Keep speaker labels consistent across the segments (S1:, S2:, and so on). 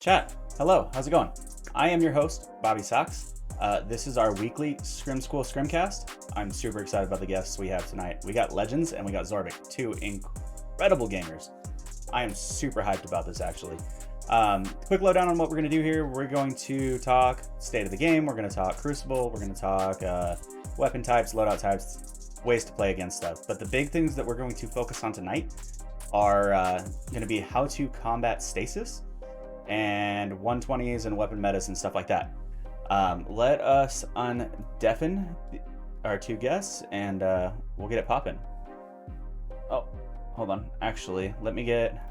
S1: Chat, hello, how's it going? I am your host, Bobby Socks. This is our weekly Scrim School ScrimCast. I'm super excited about the guests we have tonight. We got Legendz and we got Zorbiqq, two incredible gamers. I am super hyped about this, actually. Quick lowdown on what we're going to do here. We're going to talk state of the game. We're going to talk Crucible. We're going to talk weapon types, loadout types, ways to play against stuff. But the big things that we're going to focus on tonight are going to be how to combat stasis and 120s and weapon metas and stuff like that. Let us undeafen our two guests and we'll get it popping. Oh, hold on. Actually, let me get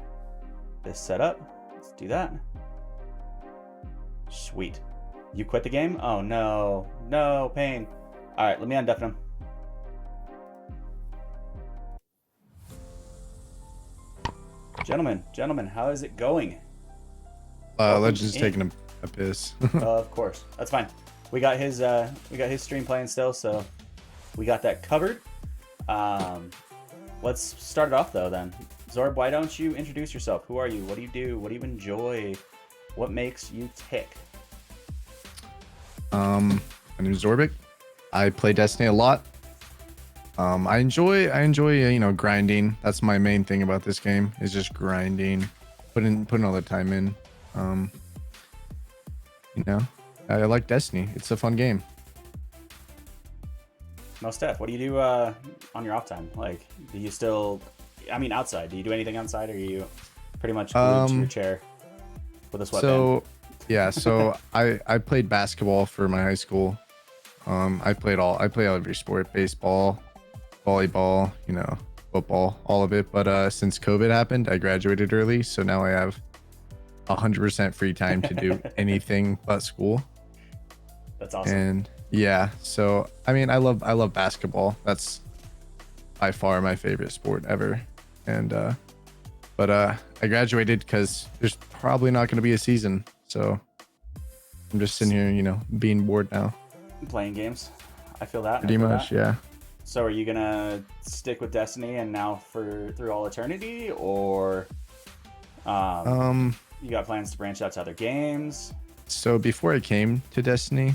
S1: this set up. Let's do that. Sweet. You quit the game? Oh no. No, pain. All right, let me undeafen him. Gentlemen, how is it going?
S2: Legendz taking a piss.
S1: Of course, that's fine. We got his stream playing still, so we got that covered. Let's start it off though. Then, Zorb, why don't you introduce yourself? Who are you? What do you do? What do you enjoy? What makes you tick?
S2: My name is Zorbiqq. I play Destiny a lot. I enjoy grinding. That's my main thing about this game, is just grinding, putting all the time in. I like Destiny. It's a fun game.
S1: No, Steph, what do you do on your off time? Like, do you still, outside, do you do anything outside, or are you pretty much glued to your chair with a sweatband?
S2: So I played basketball for my high school. I play every sport: baseball, volleyball, football, all of it. But since COVID happened, I graduated early, so now I have 100% free time to do anything but school.
S1: That's awesome.
S2: And yeah, so I love basketball. That's by far my favorite sport ever. And but I graduated because there's probably not going to be a season, so I'm just sitting here, being bored now.
S1: Playing games. I feel that.
S2: Pretty much, yeah.
S1: So are you gonna stick with Destiny and now through all eternity, or you got plans to branch out to other games?
S2: So before I came to Destiny,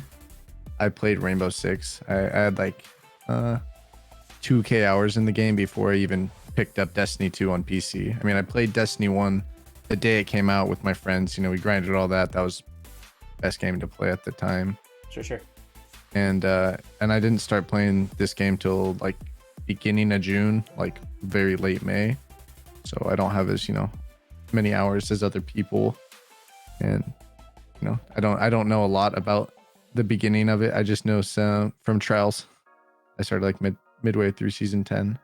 S2: I played Rainbow Six. I had like 2K hours in the game before I even picked up Destiny 2 on PC. I played Destiny 1 the day it came out with my friends. We grinded all that. That was the best game to play at the time.
S1: Sure.
S2: And I didn't start playing this game till like beginning of June, like very late May. So I don't have as many hours as other people, and I don't know a lot about the beginning of it. I just know some from trials. I started like midway through season 10.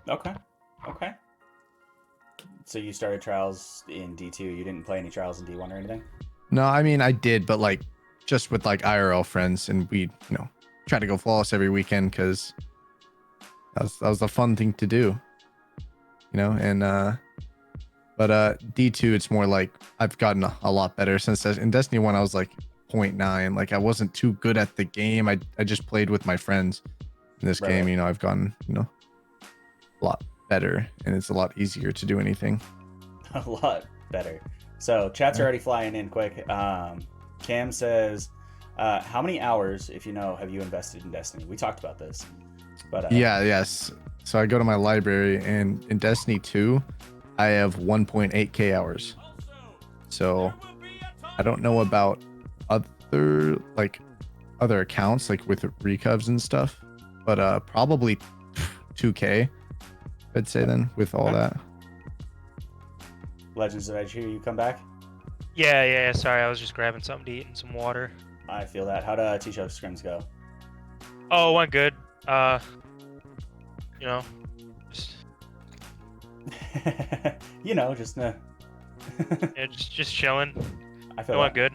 S1: Okay. So you started trials in D2. You didn't play any trials in D1 or anything?
S2: No, I did, but like just with like IRL friends, and we try to go flawless every weekend because that was the fun thing to do, and but D2, it's more like I've gotten a lot better since in Destiny 1 I was like 0.9. Like I wasn't too good at the game. I just played with my friends. In this game, I've gotten a lot better, and it's a lot easier to do anything.
S1: A lot better. So chat's already flying in quick. Cam says, how many hours, if you know, have you invested in Destiny? We talked about this, but
S2: yes. So I go to my library, and in Destiny 2 I have 1.8k hours. So I don't know about other accounts like with recovs and stuff, but probably 2k, I'd say, then, with all that.
S1: Legendz, did I hear you come back?
S3: Yeah. Sorry, I was just grabbing something to eat and some water.
S1: I feel that. How'd T-Show Scrims go?
S3: Oh, it went good. Just yeah, just chilling.
S1: I feel
S3: it went good.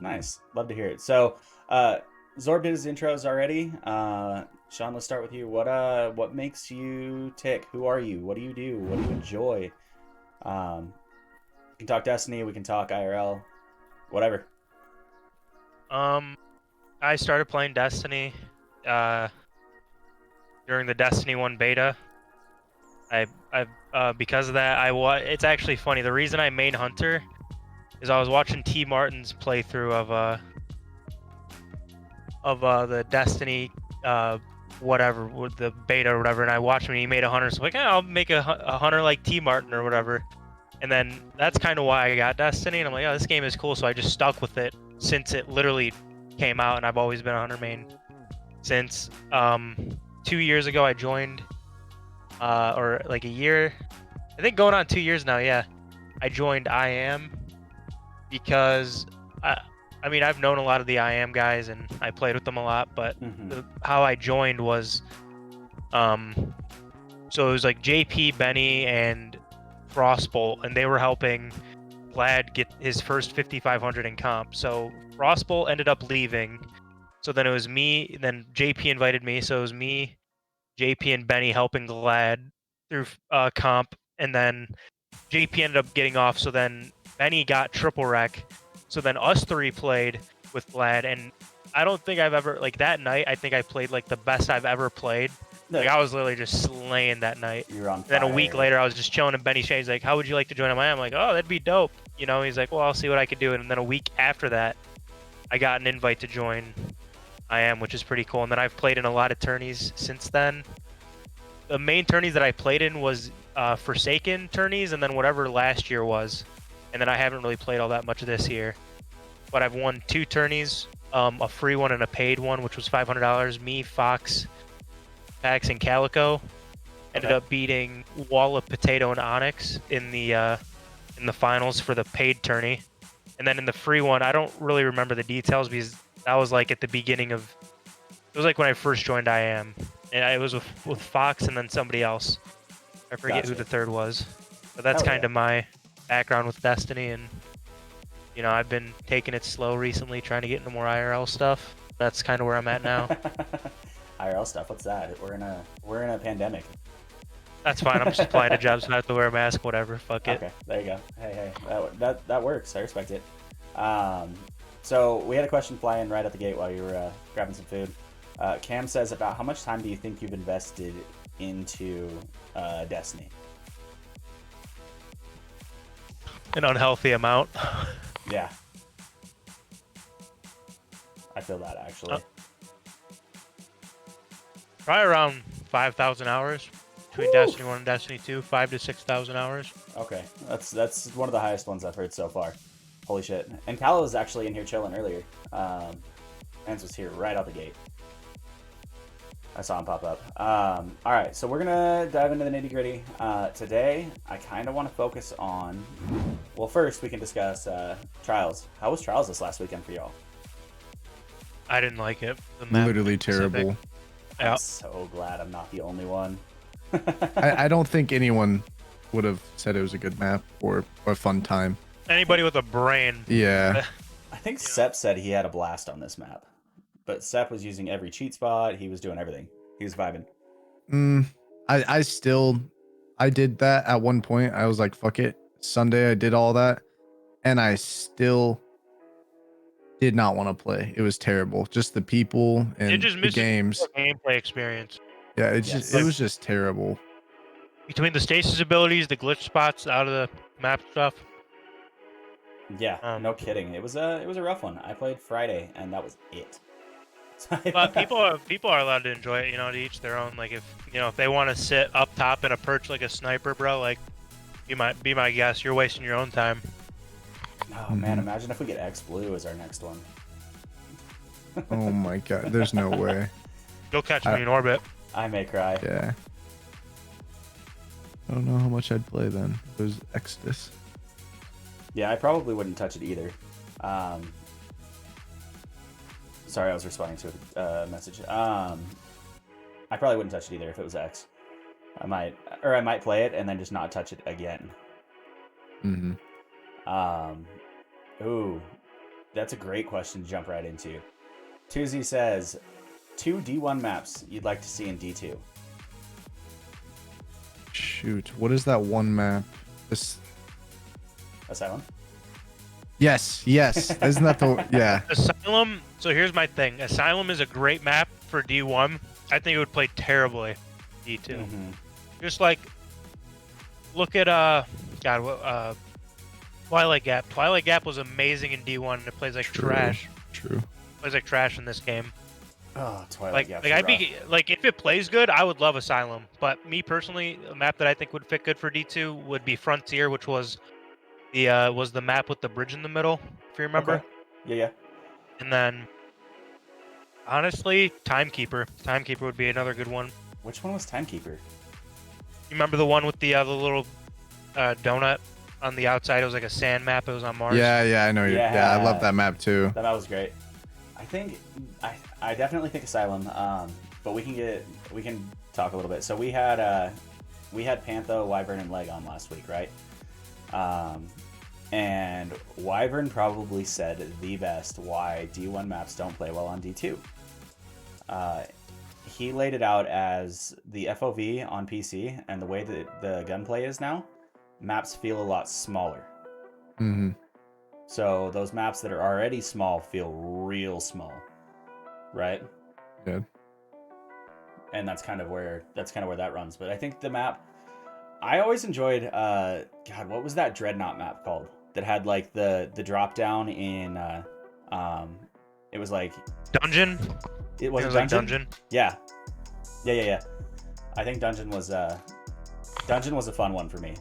S1: Nice. Love to hear it. So, Zorb did his intros already. Sean, let's start with you. What makes you tick? Who are you? What do you do? What do you enjoy? We can talk Destiny. We can talk IRL. Whatever.
S3: I started playing Destiny during the Destiny 1 beta. I because of that, it's actually funny. The reason I made Hunter is I was watching T Martin's playthrough of the Destiny whatever with the beta or whatever, and I watched him and he made a hunter. So I'm like, I'll make a hunter like T Martin or whatever. And then that's kind of why I got Destiny, and I'm like, oh, this game is cool, so I just stuck with it since it literally came out, and I've always been a hunter main since. 2 years ago I joined, or like a year, I think going on 2 years now. Yeah, I joined IAM because I mean, I've known a lot of the IAM guys and I played with them a lot, but how I joined was, so it was like JP, Benny, and Frostbolt, and they were helping Vlad get his first 5,500 in comp. So Frostbolt ended up leaving. So then it was me, then JP invited me, so it was me, JP, and Benny helping Vlad through comp, and then JP ended up getting off, so then Benny got triple wreck. So then us three played with Vlad, and I don't think I've ever, like that night, I think I played like the best I've ever played. Like I was literally just slaying that night.
S1: You're on
S3: fire. Then a week later, I was just chilling in Benny Shea. He's like, how would you like to join MIA? I'm like, oh, that'd be dope. You know, he's like, well, I'll see what I could do. And then a week after that, I got an invite to join IAM, which is pretty cool. And then I've played in a lot of tourneys since then. The main tourneys that I played in was Forsaken tourneys, and then whatever last year was. And then I haven't really played all that much this year. But I've won 2 tourneys, a free one and a paid one, which was $500. Me, Fox, Pax, and Calico ended up beating Wall of Potato and Onyx in the finals for the paid tourney. And then in the free one, I don't really remember the details because that was like at the beginning of, it was like when I first joined IAM. And it was with Fox and then somebody else. I forget who the third was. But that's kind of my background with Destiny, and you know, I've been taking it slow recently, trying to get into more IRL stuff. That's kind of where I'm at now.
S1: IRL stuff, what's that? We're in a pandemic.
S3: That's fine. I'm just applying to jobs, so I have to wear a mask, whatever. Fuck it.
S1: Okay, there you go. Hey, that works. I respect it. So we had a question fly in right at the gate while you were grabbing some food. Cam says, about how much time do you think you've invested into Destiny?
S3: An unhealthy amount.
S1: Yeah. I feel that, actually.
S3: Probably around 5,000 hours between Destiny 1 and Destiny 2, 5,000 to 6,000 hours.
S1: Okay, that's one of the highest ones I've heard so far. Holy shit. And Cal was actually in here chilling earlier. Hans was here right out the gate. I saw him pop up. All right, so we're gonna dive into the nitty gritty. Today, I kind of want to focus on, well, first we can discuss Trials. How was Trials this last weekend for y'all?
S3: I didn't like it. The map
S2: Literally terrible.
S1: I'm so glad I'm not the only one.
S2: I don't think anyone would have said it was a good map or a fun time.
S3: Anybody with a brain.
S2: Yeah.
S1: I think Sepp said he had a blast on this map. But Sepp was using every cheat spot. He was doing everything. He was vibing.
S2: I did that at one point. I was like, fuck it. Sunday, I did all that. And I still did not want to play. It was terrible. Just the people and the games.
S3: Gameplay experience.
S2: Yeah, it was just terrible.
S3: Between the stasis abilities, the glitch spots out of the map stuff.
S1: Yeah, no kidding. It was a rough one. I played Friday, and that was it.
S3: But people are allowed to enjoy it, you know, to each their own. Like if they want to sit up top in a perch like a sniper, bro, like you might be my guest. You're wasting your own time.
S1: Oh man, imagine if we get X Blue as our next one.
S2: Oh my god, there's no way.
S3: You'll catch me in orbit.
S1: I may cry.
S2: Yeah. I don't know how much I'd play then. There's Exodus.
S1: Yeah, I probably wouldn't touch it either. Sorry, I was responding to a message. I probably wouldn't touch it either if it was X. I might play it and then just not touch it again. Ooh, that's a great question to jump right into. Tuesday says, 2 D1 maps you'd like to see in D2.
S2: Shoot, what is that one map?
S1: Asylum?
S2: Yes. Isn't that the yeah?
S3: Asylum. So here's my thing. Asylum is a great map for D1. I think it would play terribly D2. Just like look at Twilight Gap. Twilight Gap was amazing in D1, and it plays like trash.
S2: True.
S3: It plays like trash in this game.
S1: Oh, Twilight
S3: Like,
S1: Gap's
S3: like I'd
S1: rough.
S3: be like, if it plays good, I would love Asylum. But me personally, a map that I think would fit good for D2 would be Frontier, which was the map with the bridge in the middle, if you remember.
S1: Okay. Yeah.
S3: And then, honestly, Timekeeper. Timekeeper would be another good one.
S1: Which one was Timekeeper?
S3: You remember the one with the little donut on the outside? It was like a sand map. It was on Mars.
S2: Yeah, I know. Yeah, I love that map too.
S1: That was great. I think I definitely think Asylum. But we can talk a little bit. So we had Pantho, Wyvern, and Leg on last week, right? And Wyvern probably said the best why D1 maps don't play well on D2. He laid it out as the FOV on PC and the way that the gunplay is now, maps feel a lot smaller.
S2: Mm-hmm.
S1: So those maps that are already small feel real small, right?
S2: Good.
S1: And that's kind of where that runs. But I think the map, I always enjoyed. God, what was that Dreadnought map called? That had like the drop down in. It was like
S3: Dungeon.
S1: It was
S3: like
S1: Dungeon.
S3: Dungeon.
S1: Yeah. I think Dungeon was a fun one for me.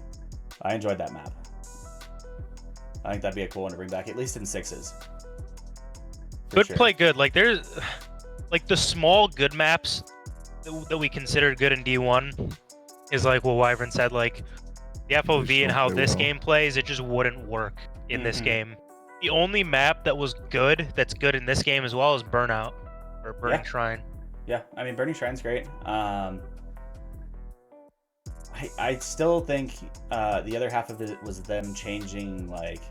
S1: I enjoyed that map. I think that'd be a cool one to bring back, at least in sixes.
S3: Good play good. Like there's like the small good maps that we considered good in D1 is like what Wyvern said, like the FOV and how this game plays, it just wouldn't work in this game. The only map that was good, that's good in this game as well, is Burnout or Burning Shrine.
S1: Yeah, I mean Burning Shrine's great. I still think the other half of it was them changing like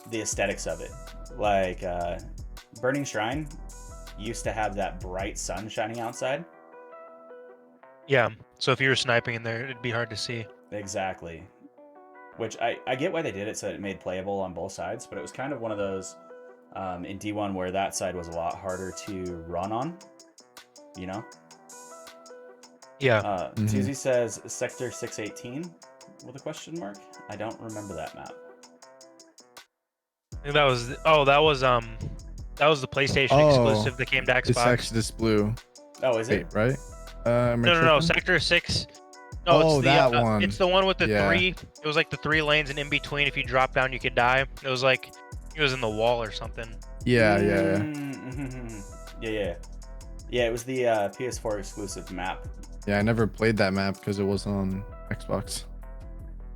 S1: the aesthetics of it. Like Burning Shrine used to have that bright sun shining outside.
S3: Yeah, so if you were sniping in there, it'd be hard to see.
S1: Exactly. Which I get why they did it, so it made playable on both sides, but it was kind of one of those in D1 where that side was a lot harder to run on, you know?
S3: Yeah.
S1: Susie says Sector 618 with a question mark. I don't remember that map.
S3: I think that was the PlayStation exclusive that came to Xbox.
S2: It's Exodus Blue.
S1: Oh, is it?
S2: Wait, right?
S3: No. Sector 6. No,
S2: Oh,
S3: it's
S2: that one.
S3: It's the one with the three. It was like the 3 lanes, and in between, if you drop down, you could die. It was like it was in the wall or something.
S2: Yeah.
S1: Yeah, it was the PS4 exclusive map.
S2: Yeah, I never played that map because it was on Xbox.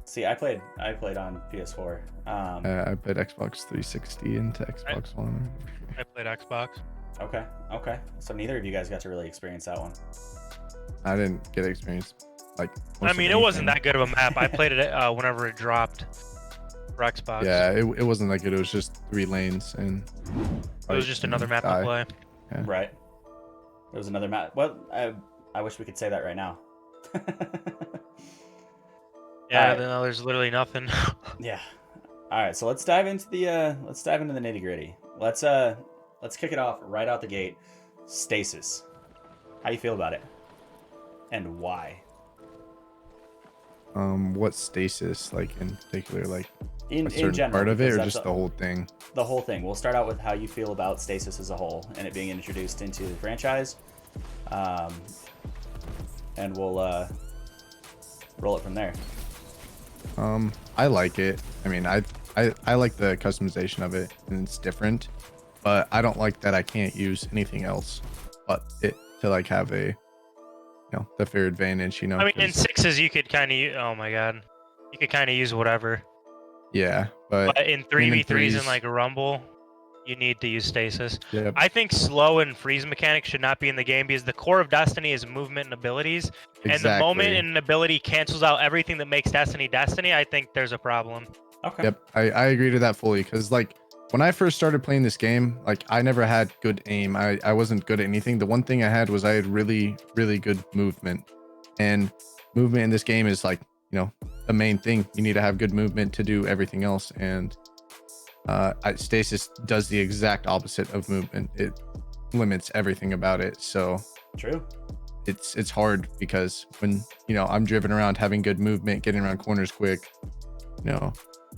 S1: See, I played on PS4.
S2: I played Xbox 360 into Xbox One.
S3: I played Xbox.
S1: Okay. So neither of you guys got to really experience that one.
S2: I didn't get experience. Like,
S3: I mean, it wasn't that good of a map. I played it whenever it dropped for Xbox.
S2: Yeah, it wasn't that good. It was just 3 lanes and.
S3: It was just another map to play.
S2: Yeah.
S1: Right. It was another map. Well, I wish we could say that right now.
S3: Yeah, no, there's literally nothing.
S1: Yeah. All right, so let's dive into the nitty gritty. Let's kick it off right out the gate. Stasis. How you feel about it, and why?
S2: What stasis, like in particular, like
S1: in
S2: a certain
S1: general,
S2: part of it, or
S1: that's
S2: just the whole thing?
S1: The whole thing. We'll start out with how you feel about stasis as a whole and it being introduced into the franchise, and we'll roll it from there.
S2: I like it. I mean, I like the customization of it, and it's different, but I don't like that I can't use anything else but it to like have a, the fair advantage,
S3: I mean, in sixes you could kind of, oh my god, you could kind of use whatever.
S2: Yeah, but
S3: in 3v3s and like Rumble, you need to use stasis.
S2: Yep.
S3: I think slow and freeze mechanics should not be in the game because the core of Destiny is movement and abilities.
S2: Exactly.
S3: And the moment an ability cancels out everything that makes Destiny, I think there's a problem.
S1: Okay.
S2: Yep, I agree to that fully, because like when I first started playing this game, like I never had good aim. I wasn't good at anything. The one thing I had was I had really, really good movement. And movement in this game is like, the main thing. You need to have good movement to do everything else. And stasis does the exact opposite of movement. It limits everything about it. So
S1: True.
S2: It's hard because when I'm driven around having good movement, getting around corners quick,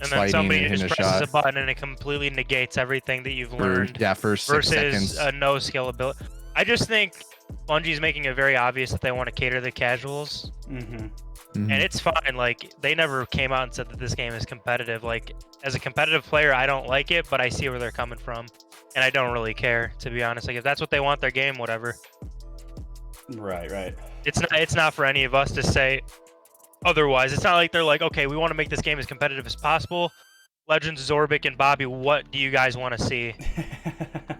S3: And then
S2: sliding
S3: somebody
S2: and
S3: just
S2: hitting a
S3: presses
S2: shot
S3: a button and it completely negates everything that you've learned.
S2: for 6
S3: versus
S2: seconds.
S3: a no skill ability. I just think Bungie's making it very obvious that they want to cater to the casuals.
S1: Mm-hmm.
S2: Mhm.
S3: And it's fine. Like, they never came out and said that this game is competitive. Like, as a competitive player, I don't like it, but I see where they're coming from. And I don't really care, to be honest. Like, if that's what they want their game, whatever.
S1: Right.
S3: It's not for any of us to say otherwise. It's not like they're like, okay, we want to make this game as competitive as possible. Legends, Zorbiqq, and Bobby, what do you guys want to see?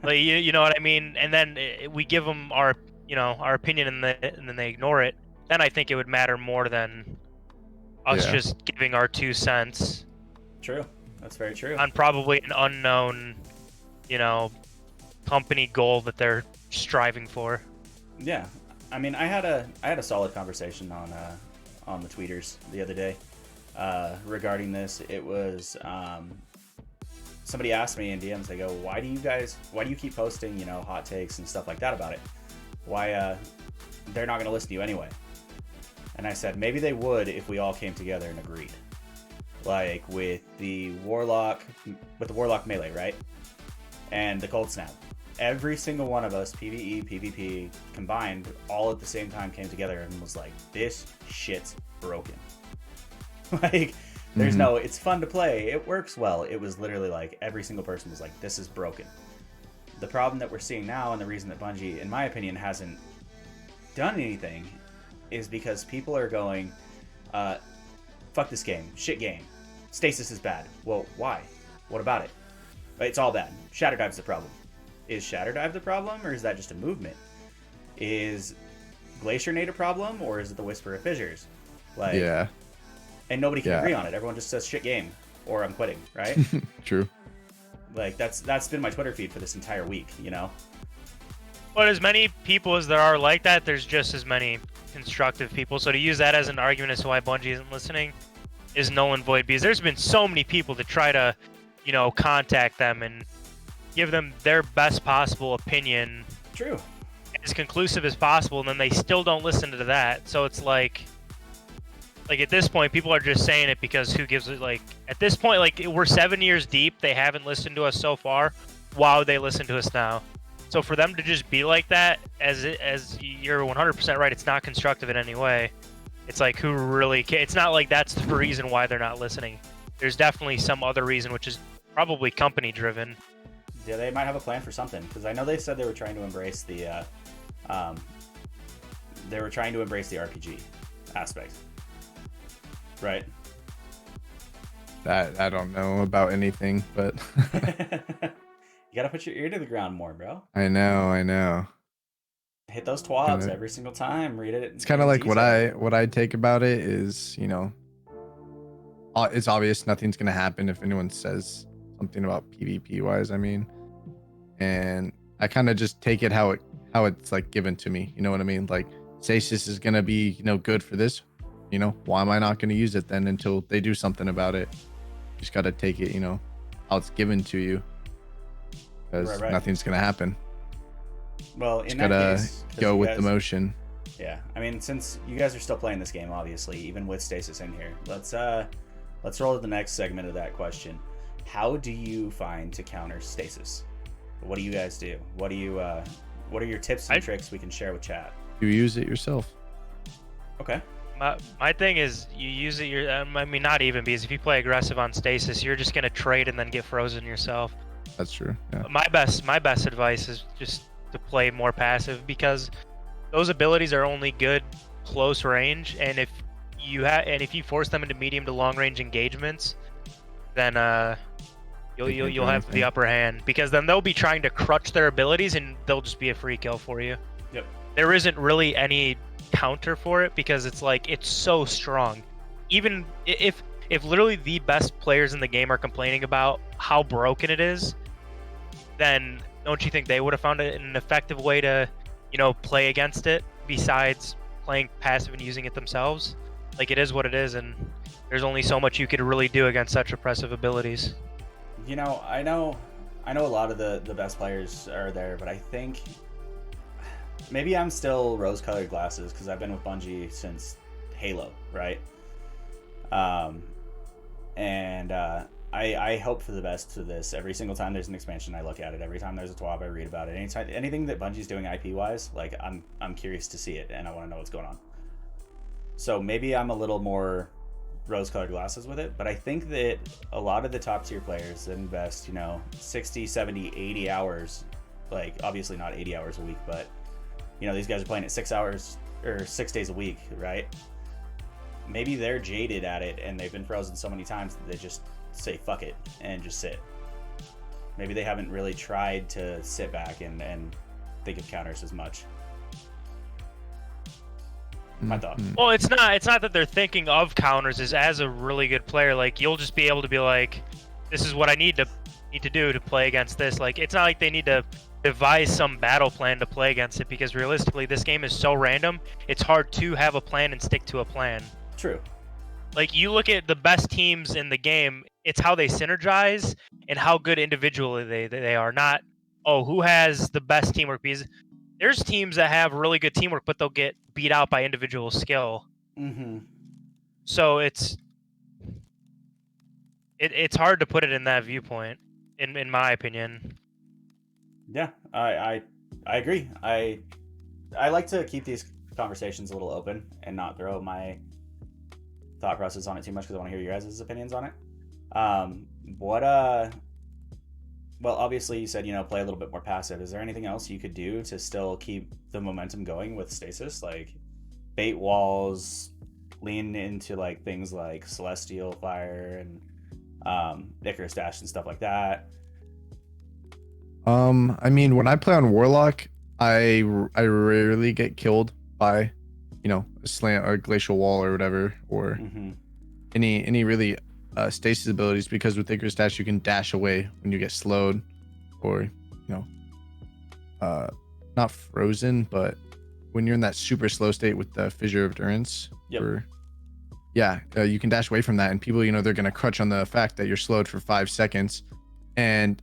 S3: Like, you know what I mean? And then we give them our opinion, and then they ignore it. Then I think it would matter more than us just giving our 2 cents.
S1: True. That's very true.
S3: On probably an unknown, company goal that they're striving for.
S1: Yeah. I mean, I had a solid conversation on the tweeters the other day regarding this. It was somebody asked me in DMs. They go, why do you keep posting hot takes and stuff like that about it? Why they're not going to listen to you anyway? And I said, maybe they would if we all came together and agreed. Like with the Warlock melee, right? And the Cold Snap. Every single one of us, PvE, PvP, combined, all at the same time came together and was like, this shit's broken. Like, there's no, it's fun to play, it works well. It was literally like, every single person was like, this is broken. The problem that we're seeing now, and the reason that Bungie, in my opinion, hasn't done anything, is because people are going, fuck this game, shit game. Stasis is bad. Well, why? What about it? It's all bad. Shatter Dive's the problem. Is Shatter Dive the problem, or is that just a movement? Is Glacier Nade a problem, or is it the Whisper of Fissures? Like, yeah. And nobody can agree on it. Everyone just says shit game, or I'm quitting, right?
S2: True.
S1: Like, that's been my Twitter feed for this entire week,
S3: But as many people as there are like that, there's just as many constructive people. So to use that as an argument as to why Bungie isn't listening is null and void, because there's been so many people to try to, contact them and give them their best possible opinion.
S1: True.
S3: As conclusive as possible, and then they still don't listen to that. So it's like at this point, people are just saying it because who gives it, at this point, we're 7 years deep, they haven't listened to us so far. Why would they listen to us now? So for them to just be like that, as you're 100% right, it's not constructive in any way. It's like, who really cares? It's not like that's the reason why they're not listening. There's definitely some other reason, which is probably company driven.
S1: Yeah, they might have a plan for something, because I know they said they were trying to embrace the RPG aspect, right?
S2: I don't know about anything, but
S1: you gotta put your ear to the ground more, bro.
S2: I know.
S1: Hit those twabs every single time. Read it.
S2: It's kind of like what I take about it is, it's obvious nothing's gonna happen if anyone says something about PvP wise. I mean, and I kind of just take it how it's like given to me. You know what I mean? Like, stasis is gonna be good for this. Why am I not gonna use it then until they do something about it? Just gotta take it, how it's given to you, because nothing's gonna happen.
S1: Well, in
S2: just
S1: that
S2: gotta
S1: case,
S2: go with the motion.
S1: Yeah, I mean, since you guys are still playing this game, obviously, even with stasis in here, let's roll to the next segment of that question. How do you find to counter stasis? What do you guys do? What are your tips and tricks we can share with chat?
S2: You use it yourself.
S1: Okay.
S3: My thing is, you use it I mean, not even, because if you play aggressive on stasis, you're just gonna trade and then get frozen yourself.
S2: That's true. Yeah.
S3: My best advice is just to play more passive, because those abilities are only good close range, and if you force them into medium to long range engagements, then you'll have the upper hand, because then they'll be trying to crutch their abilities and they'll just be a free kill for you.
S1: Yep.
S3: There isn't really any counter for it, because it's so strong. Even if literally the best players in the game are complaining about how broken it is, then don't you think they would have found an effective way to play against it besides playing passive and using it themselves? Like, it is what it is, and there's only so much you could really do against such oppressive abilities.
S1: I know a lot of the best players are there, but I think maybe I'm still rose-colored glasses, because I've been with Bungie since Halo, right? And and I hope for the best for this. Every single time there's an expansion, I look at it. Every time there's a TWAB, I read about it. Anytime anything that Bungie's doing IP wise, like I'm curious to see it, and I want to know what's going on. So maybe I'm a little more rose-colored glasses with it, but I think that a lot of the top tier players that invest, 60, 70, 80 hours, like obviously not 80 hours a week, but these guys are playing it 6 hours or 6 days a week, right? Maybe they're jaded at it and they've been frozen so many times that they just say fuck it and just sit. Maybe they haven't really tried to sit back and think of counters as much. My thought.
S3: Well, it's not that they're thinking of counters as a really good player. Like, you'll just be able to be like, this is what I need to do to play against this. Like, it's not like they need to devise some battle plan to play against it, because realistically this game is so random, it's hard to have a plan and stick to a plan.
S1: True.
S3: Like, you look at the best teams in the game, it's how they synergize and how good individually they are, not who has the best teamwork, because there's teams that have really good teamwork, but they'll get beat out by individual skill.
S1: Mm-hmm.
S3: So it's hard to put it in that viewpoint, in my opinion.
S1: Yeah, I agree. I like to keep these conversations a little open and not throw my thought process on it too much, because I want to hear your guys' opinions on it. Well, obviously you said, play a little bit more passive. Is there anything else you could do to still keep the momentum going with stasis? Like bait walls, lean into like things like Celestial Fire and Icarus Dash and stuff like that?
S2: I mean, when I play on Warlock, I rarely get killed by, a slant or glacial wall or whatever, or any really stasis abilities, because with Icarus Dash you can dash away when you get slowed, or not frozen, but when you're in that super slow state with the Fissure of Endurance.
S1: Yep.
S2: You can dash away from that, and people, they're gonna crutch on the fact that you're slowed for 5 seconds and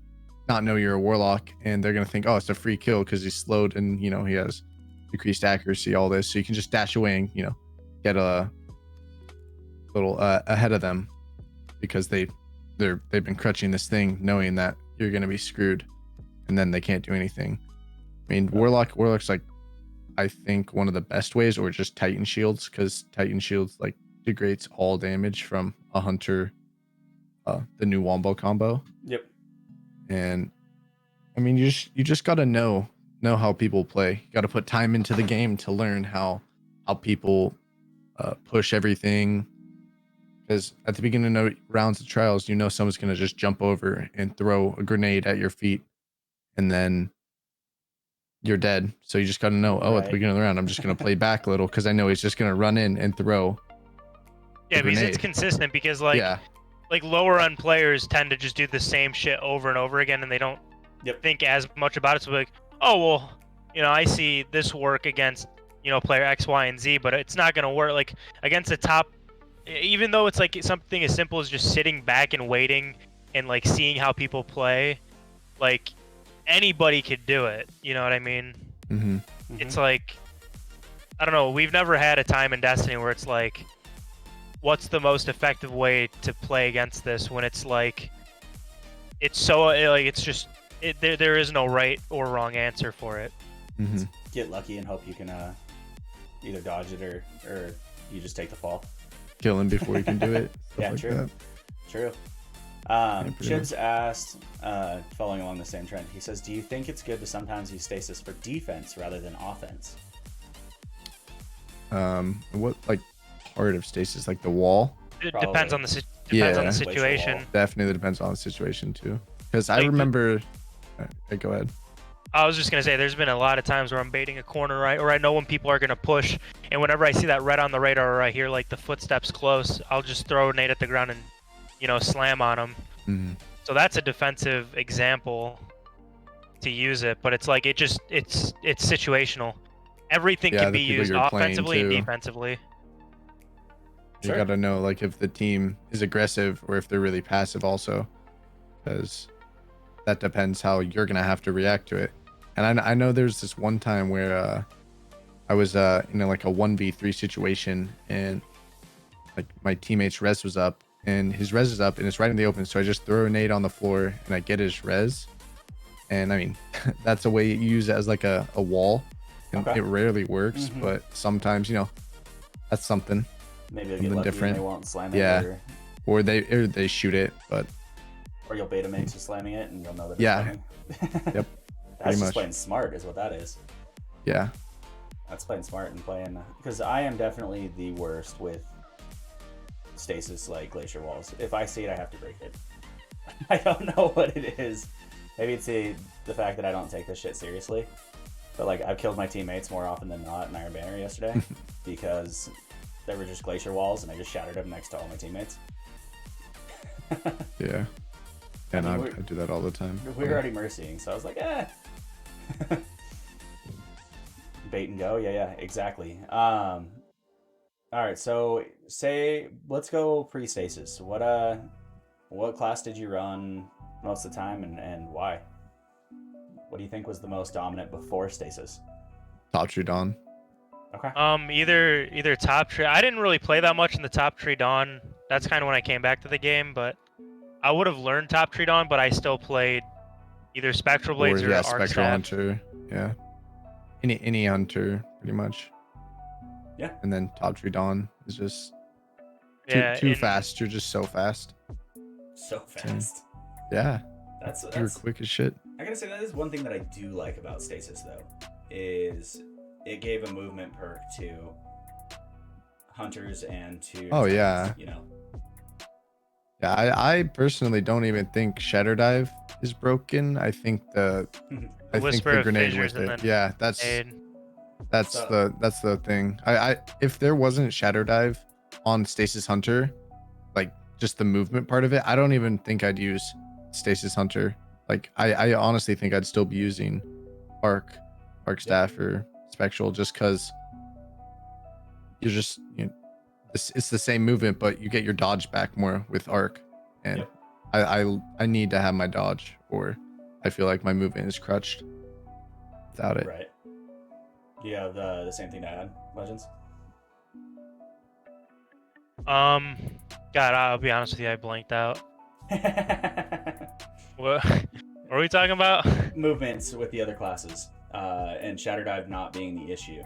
S2: not know you're a Warlock, and they're gonna think, oh, it's a free kill because he's slowed and he has decreased accuracy, all this. So you can just dash away and get a little ahead of them, because they've been crutching this thing knowing that you're going to be screwed, and then they can't do anything. I mean, Warlock's like, I think one of the best ways, or just Titan Shields, because Titan Shields like degrades all damage from a Hunter, the new Wombo combo.
S1: Yep.
S2: And I mean, you just got to know how people play. You got to put time into the game to learn how people push everything. Because at the beginning of rounds of trials, someone's going to just jump over and throw a grenade at your feet, and then you're dead. So you just got to know, at the beginning of the round, I'm just going to play back a little, because I know he's just going to run in and throw.
S3: Yeah, because it's consistent, because like lower end players tend to just do the same shit over and over again, and they don't think as much about it. So like, oh, well, I see this work against, player X, Y, and Z, but it's not going to work like against the top. Even though it's like something as simple as just sitting back and waiting and like seeing how people play, like anybody could do it. You know what I mean?
S2: Mm-hmm.
S3: It's like, I don't know. We've never had a time in Destiny where it's like, what's the most effective way to play against this, when it's like, it's so like, it's just, there is no right or wrong answer for it.
S2: Mm-hmm.
S1: Get lucky and hope you can either dodge it or you just take the fall.
S2: Kill him before you can do it.
S1: Yeah,
S2: like
S1: true.
S2: That.
S1: True. Chibs asked, following along the same trend, he says, do you think it's good to sometimes use stasis for defense rather than offense?
S2: What like part of stasis? Like the wall?
S3: It depends on the situation.
S2: Definitely depends on the situation too. Because I remember. Go ahead.
S3: I was just gonna say, there's been a lot of times where I'm baiting a corner, right, or I know when people are gonna push, and whenever I see that red on the radar, or I hear like the footsteps close, I'll just throw a nade at the ground and slam on them.
S2: Mm-hmm.
S3: So that's a defensive example to use it, but it's like it's situational. Everything can be used offensively and defensively.
S2: You gotta know like if the team is aggressive or if they're really passive also, because that depends how you're gonna have to react to it. And I know there's this one time where I was like a 1v3 situation, and like my teammate's res was up, and his res is up and it's right in the open. So I just throw a nade on the floor and I get his res. And I mean, that's a way you use it as like a wall. And
S1: Okay.
S2: it rarely works, but sometimes, you know, that's something.
S1: Maybe they'll get
S2: Something
S1: lucky
S2: different.
S1: and they won't slam it.
S2: Yeah. Or they shoot it, but
S1: Or you'll beta mix to slamming it and you'll know that it's
S2: Yeah.
S1: coming.
S2: Yep.
S1: That's just
S2: much.
S1: playing smart is what that is.
S2: yeah.
S1: That's playing smart and playing, because I am definitely the worst with stasis like glacier walls. If I see it, I have to break it. I don't know what it is. Maybe it's the fact that I don't take this shit seriously. But like, I've killed my teammates more often than not in Iron Banner yesterday because they were just glacier walls and I just shattered them next to all my teammates.
S2: Yeah.
S1: I
S2: And
S1: mean,
S2: I do that all the time.
S1: We were already mercying, so I was like, eh. Bait and go, yeah, exactly. All right, so let's go pre-stasis. What class did you run most of the time, and why? What do you think was the most dominant before stasis?
S2: Top tree Dawn.
S1: Okay.
S3: Either top tree. I didn't really play that much in the top tree Dawn. That's kind of when I came back to the game, but I would have learned top tree Dawn, but I still played either Spectral Blades or Arc
S2: Spectral
S3: Staff.
S2: Hunter. Yeah. Any hunter, pretty much.
S1: Yeah.
S2: And then top tree Dawn is just
S3: Yeah,
S2: too fast. You're just so fast.
S1: So fast.
S2: Yeah.
S1: That's
S2: You're quick as shit.
S1: I gotta say, that is one thing that I do like about stasis, though, is it gave a movement perk to hunters and to
S2: Oh, yeah.
S1: you know.
S2: Yeah, I personally don't even think Shatter Dive is broken. I think I think
S3: Whisper
S2: the
S3: of
S2: grenade
S3: Fissures
S2: with
S3: and
S2: it.
S3: then
S2: Yeah, that's
S1: So-
S2: the thing. I if there wasn't Shatter Dive on Stasis Hunter, like just the movement part of it, I don't even think I'd use Stasis Hunter. Like I honestly think I'd still be using Arc Staff or Spectral, just because you're just it's the same movement, but you get your dodge back more with Arc, and
S1: Yep.
S2: I need to have my dodge, or I feel like my movement is crutched without it.
S1: Right. Do you have the same thing to add, Legends?
S3: God, I'll be honest with you, I blanked out. What are we talking about?
S1: Movements with the other classes, and Shatter Dive not being the issue.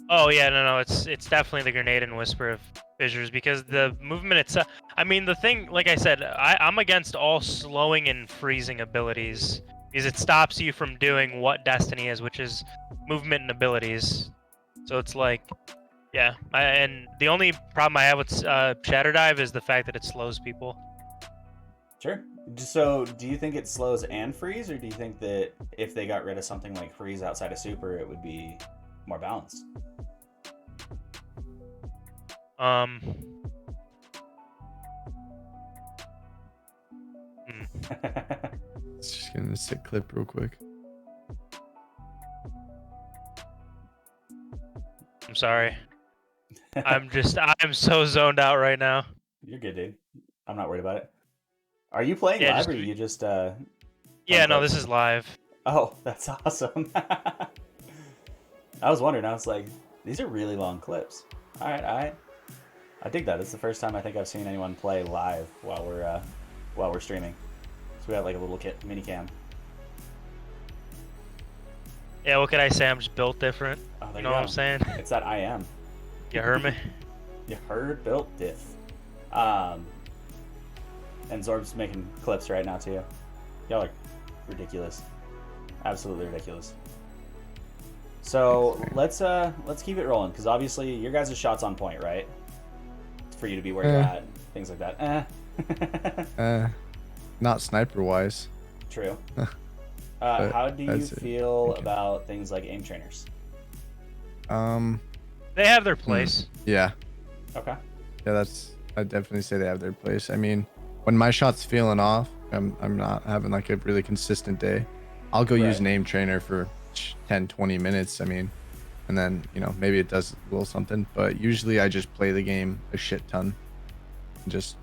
S3: Oh yeah, no, it's definitely the grenade and Whisper of Fissures, because the movement itself. I mean, the thing, like I said, I'm against all slowing and freezing abilities because it stops you from doing what Destiny is, which is movement and abilities. So it's like, yeah, and the only problem I have with Shatter Dive is the fact that it slows people.
S1: Sure. So, do you think it slows and freeze, or do you think that if they got rid of something like freeze outside of super, it would be more balanced?
S2: It's just gonna sit clip real quick.
S3: I'm sorry. I'm so zoned out right now.
S1: You're good, dude. I'm not worried about it. Are you playing
S3: Yeah,
S1: live, or you just
S3: Yeah, no, this is live.
S1: Oh, that's awesome. I was wondering. I was like, these are really long clips. All right, I dig that. It's the first time I think I've seen anyone play live while we're streaming. So we got like a little mini cam.
S3: Yeah, what can I say? I'm just built different.
S1: Oh, there
S3: You know what I'm saying?
S1: It's that I am.
S3: You heard me?
S1: You heard built diff. And Zorb's making clips right now too. Y'all are ridiculous. Absolutely ridiculous. So let's keep it rolling, because obviously your guys' shots on point, right? For you to be where you're at, things like that.
S2: Not sniper wise.
S1: True. How do you
S2: that's it.
S1: feel about things like aim trainers?
S3: They have their place.
S2: Yeah.
S1: Okay.
S2: Yeah, I'd definitely say they have their place. I mean, when my shot's feeling off, I'm not having like a really consistent day, I'll go use an aim trainer for 10-20 minutes. I mean, and then maybe it does a little something, but usually I just play the game a shit ton and just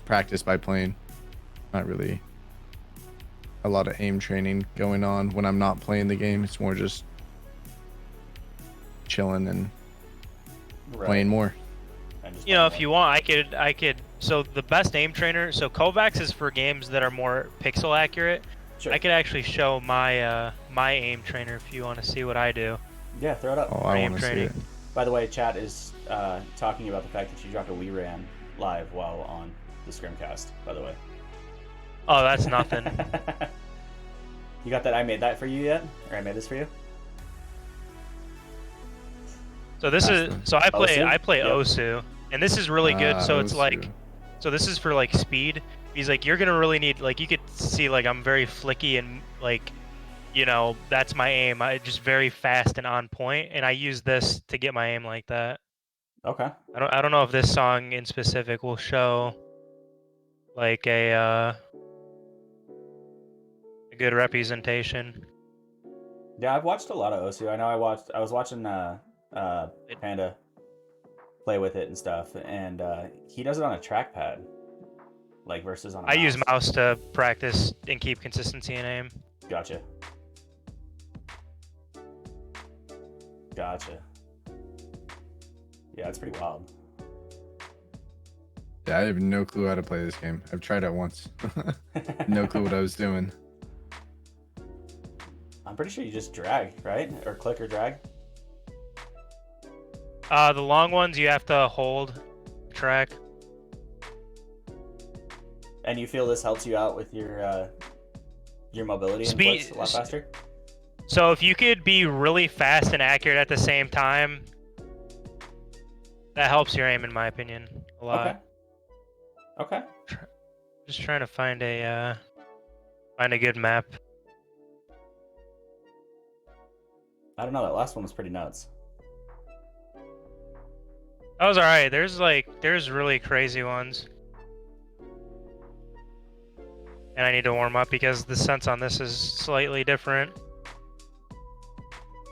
S2: practice by playing. Not really a lot of aim training going on when I'm not playing the game. It's more just chilling and playing more.
S1: And just
S3: You know, if you want, I could. So the best aim trainer. So Kovacs is for games that are more pixel accurate.
S1: Sure.
S3: I could actually show my my aim trainer if you want to see what I do.
S1: Yeah, throw it up.
S2: Oh, I
S3: Aim
S2: want to see
S3: training.
S2: it.
S1: By the way, chat is talking about the fact that you dropped a Wii ran live while on the ScrimCast, by the way.
S3: Oh, that's nothing.
S1: You got that I made that for you yet? Or I made this for you?
S3: So this is I play
S1: Osu? Yep.
S3: Osu, and this is really good. So it's
S2: Osu.
S3: like, so this is for like speed. He's like, you're gonna really need, like, you could see like I'm very flicky and like, you know, that's my aim. I just very fast and on point, and I use this to get my aim like that.
S1: Okay.
S3: I don't know if this song in specific will show like a good representation.
S1: Yeah, I've watched a lot of Osu. I know I was watching Panda play with it and stuff, and he does it on a trackpad, like versus on a
S3: I
S1: mouse.
S3: use mouse to practice and keep consistency in aim.
S1: Gotcha. Yeah, it's pretty wild.
S2: Yeah, I have no clue how to play this game. I've tried it once. No clue what I was doing.
S1: I'm pretty sure you just drag, right? Or click or drag.
S3: The long ones you have to hold track.
S1: And you feel this helps you out with your mobility and
S3: Speed-
S1: inputs a lot faster?
S3: So if you could be really fast and accurate at the same time, that helps your aim, in my opinion, a lot.
S1: Okay.
S3: Just trying to find a good map.
S1: I don't know. That last one was pretty nuts.
S3: That was alright. There's really crazy ones. And I need to warm up because the sense on this is slightly different.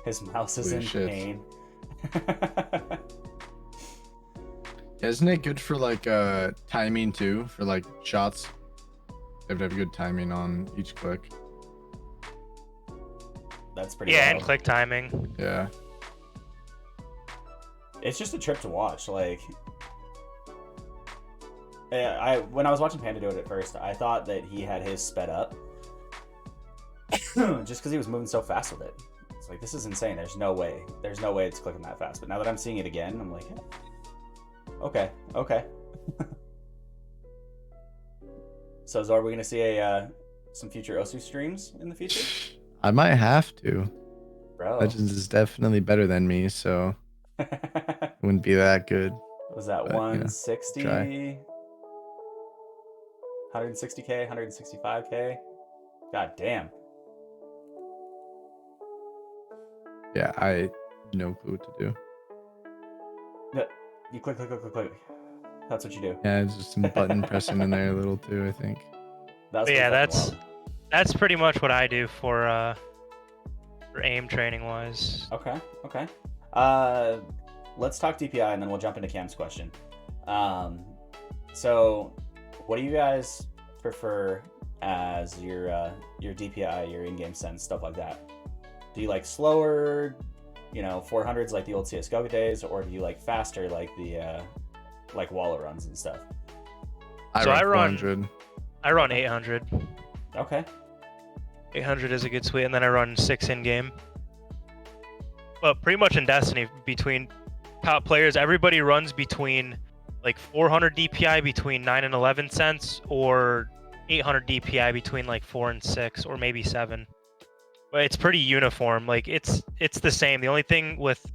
S1: His mouse is
S2: Holy
S1: in
S2: shit.
S1: pain.
S2: Isn't it good for like timing too? For like shots? You have to have good timing on each click.
S1: That's pretty
S3: Yeah,
S1: wild.
S3: and click timing.
S2: Yeah.
S1: It's just a trip to watch. Like, when I was watching Panda do it at first, I thought that he had his sped up, just because he was moving so fast with it. It's like, this is insane. There's no way it's clicking that fast. But now that I'm seeing it again, I'm like, okay. So, are we gonna see some future Osu streams in the future,
S2: I might have to.
S1: bro?
S2: Legends is definitely better than me, so it wouldn't be that good.
S1: Was that
S2: But, you know,
S1: 160?
S2: try.
S1: 160k, 165k. God damn.
S2: Yeah, I no clue what to do.
S1: You click. That's what you do.
S2: Yeah, it's just some button pressing in there a little too, I think.
S1: That was
S3: But yeah,
S1: pretty fucking
S3: that's pretty much what I do for aim training wise.
S1: wild. Okay. Let's talk DPI and then we'll jump into Cam's question. So, what do you guys prefer as your DPI, your in-game sense, stuff like that? Do you like slower, 400s like the old CS:GO days, or do you like faster like the like Walla runs and stuff?
S2: I run 400.
S3: I run 800.
S1: Okay.
S3: 800 is a good sweet, and then I run 6 in game. But pretty much in Destiny, between top players, everybody runs between like 400 DPI between 9 and 11 cents, or 800 DPI between like 4 and 6, or maybe 7. But it's pretty uniform. Like it's the same. The only thing with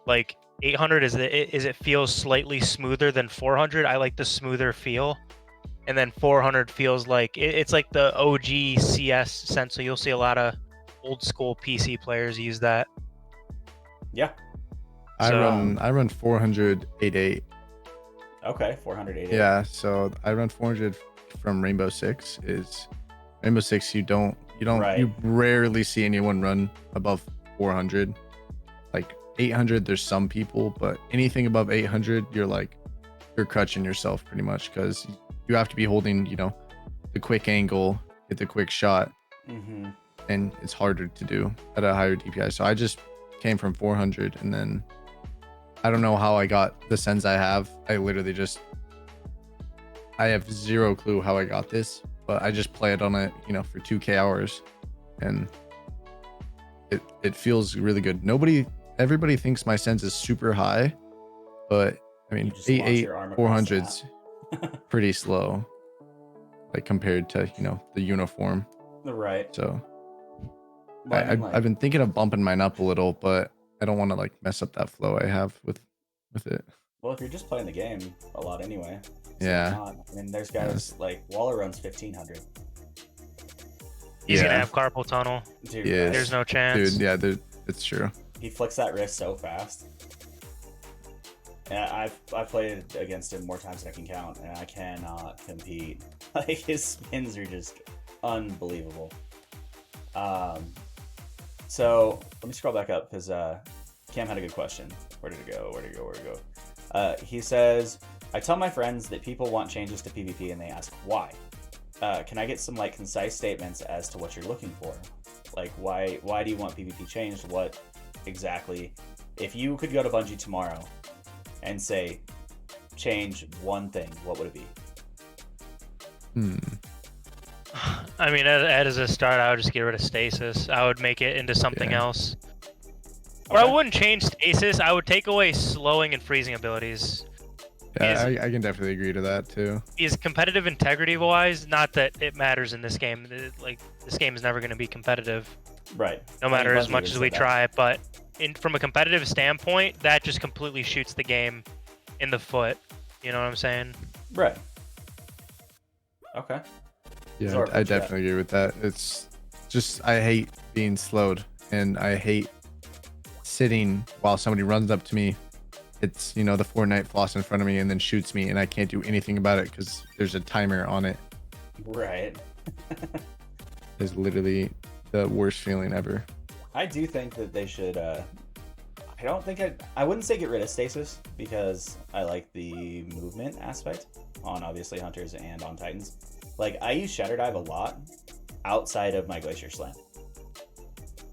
S3: like 800 is that it feels slightly smoother than 400. I like the smoother feel. And then 400 feels like it's like the OG CS sense. So you'll see a lot of old school PC players use that.
S1: Yeah.
S2: I run 488.
S1: Okay. 480.
S2: Yeah, so I run 400 from Rainbow Six. Rainbow Six
S1: Right.
S2: you rarely see anyone run above 400. Like 800, there's some people, but anything above 800, you're crutching yourself pretty much, because you have to be holding, the quick angle, get the quick shot, and it's harder to do at a higher DPI. So I just came from 400 and then I don't know how I got the sense I have. I literally just, I have zero clue how I got this, but I just play it on it, you know, for 2K hours, and it feels really good. Everybody thinks my sense is super high, but I mean, 8.8 400's pretty slow, like compared to, you know, the uniform.
S1: Right.
S2: So
S1: Well, I mean, like,
S2: I've been thinking of bumping mine up a little, but I don't want to like mess up that flow I have with it.
S1: well, if you're just playing the game a lot anyway. So
S2: Yeah.
S1: why not? I mean, there's guys like Waller runs 1500.
S3: He's
S2: Yeah.
S3: gonna have carpal tunnel.
S1: Dude,
S2: Yeah.
S1: right?
S3: There's no chance.
S2: Dude, yeah, it's true.
S1: He flicks that wrist so fast. And I've played against him more times than I can count, and I cannot compete. Like, his spins are just unbelievable. So let me scroll back up because Cam had a good question. Where did it go? He says, I tell my friends that people want changes to PvP and they ask why. Can I get some like concise statements as to what you're looking for? Like, why do you want PvP changed? What exactly? If you could go to Bungie tomorrow and say, change one thing, what would it be?
S3: I mean, as a start, I would just get rid of stasis. I would make it into something else. Or I wouldn't change stasis. I would take away slowing and freezing abilities.
S2: Yeah, I can definitely agree to that too.
S3: Is competitive integrity wise, not that it matters in this game. Like, this game is never going to be competitive,
S1: Right.
S3: no matter as
S1: Bungie
S3: much
S1: even
S3: as we
S1: said that.
S3: try. But from a competitive standpoint, that just completely shoots the game in the foot. You know what I'm saying?
S1: Right. Okay.
S2: Yeah,
S1: Zorbiqq,
S2: I definitely agree with that. It's just, I hate being slowed, and I hate sitting while somebody runs up to me. It's, you know, the Fortnite floss in front of me and then shoots me, and I can't do anything about it because there's a timer on it.
S1: Right.
S2: It's literally the worst feeling ever.
S1: I do think that they should. I wouldn't say get rid of stasis because I like the movement aspect on obviously hunters and on titans. Like, I use shatter dive a lot outside of my glacier slam.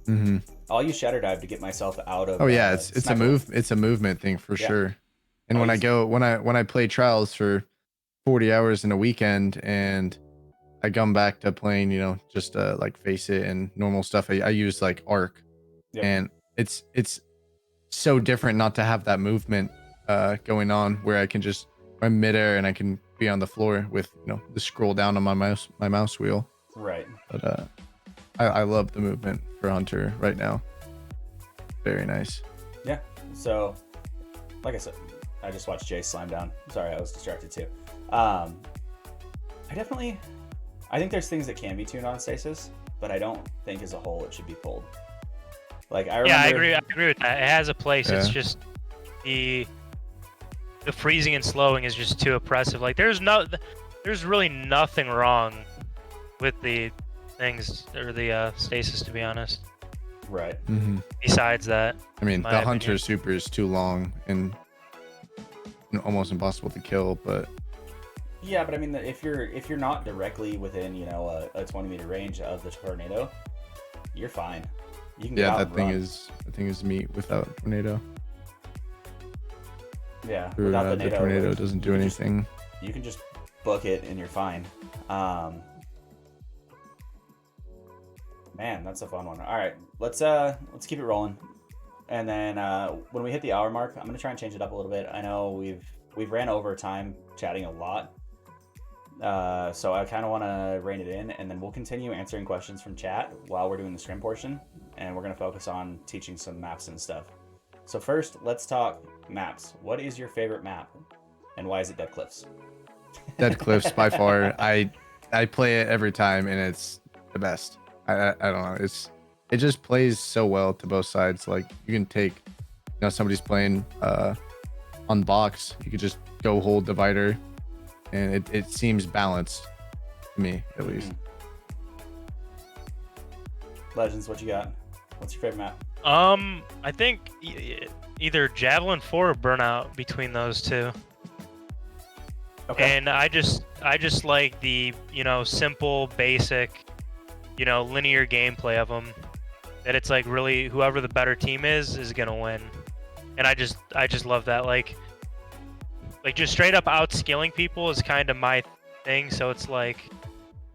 S2: Mm-hmm.
S1: I'll use shatter dive to get myself out of.
S2: Oh yeah, it's a
S1: sniper.
S2: it's a movement thing for
S1: Yeah.
S2: sure. And
S1: I'll
S2: when
S1: use-
S2: I play trials for 40 hours in a weekend, and I come back to playing, you know, just like face it and normal stuff, I use like arc.
S1: Yep.
S2: And it's so different not to have that movement going on where I can just, I'm midair and I can be on the floor with, you know, the scroll down on my mouse wheel.
S1: Right.
S2: But I love the movement for hunter right now. Very nice.
S1: Yeah. So, like I said, I just watched Jay slam down. Sorry, I was distracted too. I think there's things that can be tuned on stasis, but I don't think as a whole it should be pulled. Like, I remember.
S3: Yeah, I agree with that. It has a place.
S2: Yeah.
S3: It's just the freezing and slowing is just too oppressive. Like, there's really nothing wrong with the things or the stasis, to be honest.
S1: Right.
S2: Mm-hmm.
S3: Besides that,
S2: I mean,
S3: my
S2: the
S3: opinion.
S2: hunter super is too long and almost impossible to kill, but
S1: Yeah, but I mean, if you're not directly within, you know, a 20-meter range of the tornado, you're fine. You can get
S2: yeah,
S1: out
S2: that
S1: and
S2: thing run. is meat without tornado.
S1: Yeah,
S2: Or,
S1: without
S2: the tornado
S1: like,
S2: doesn't do
S1: you can just-
S2: anything.
S1: You can just book it and you're fine. Man, that's a fun one. All right, let's keep it rolling, and then when we hit the hour mark, I'm gonna try and change it up a little bit. I know we've ran over time chatting a lot, so I kind of want to rein it in, and then we'll continue answering questions from chat while we're doing the scrim portion, and we're gonna focus on teaching some maps and stuff. So first, let's talk maps. What is your favorite map, and why is it Dead Cliffs?
S2: Dead Cliffs by far. I play it every time and it's the best. I don't know. It just plays so well to both sides. Like, you can take, you know, somebody's playing on box, you could just go hold divider, and it seems balanced to me, at least.
S1: Legends, what you got? What's your favorite map?
S3: I think either Javelin 4 or Burnout, between those two.
S1: Okay.
S3: And I just like the, you know, simple, basic, you know, linear gameplay of them. That it's like, really, whoever the better team is gonna win. and I just love that. Like just straight up outskilling people is kind of my thing. So it's like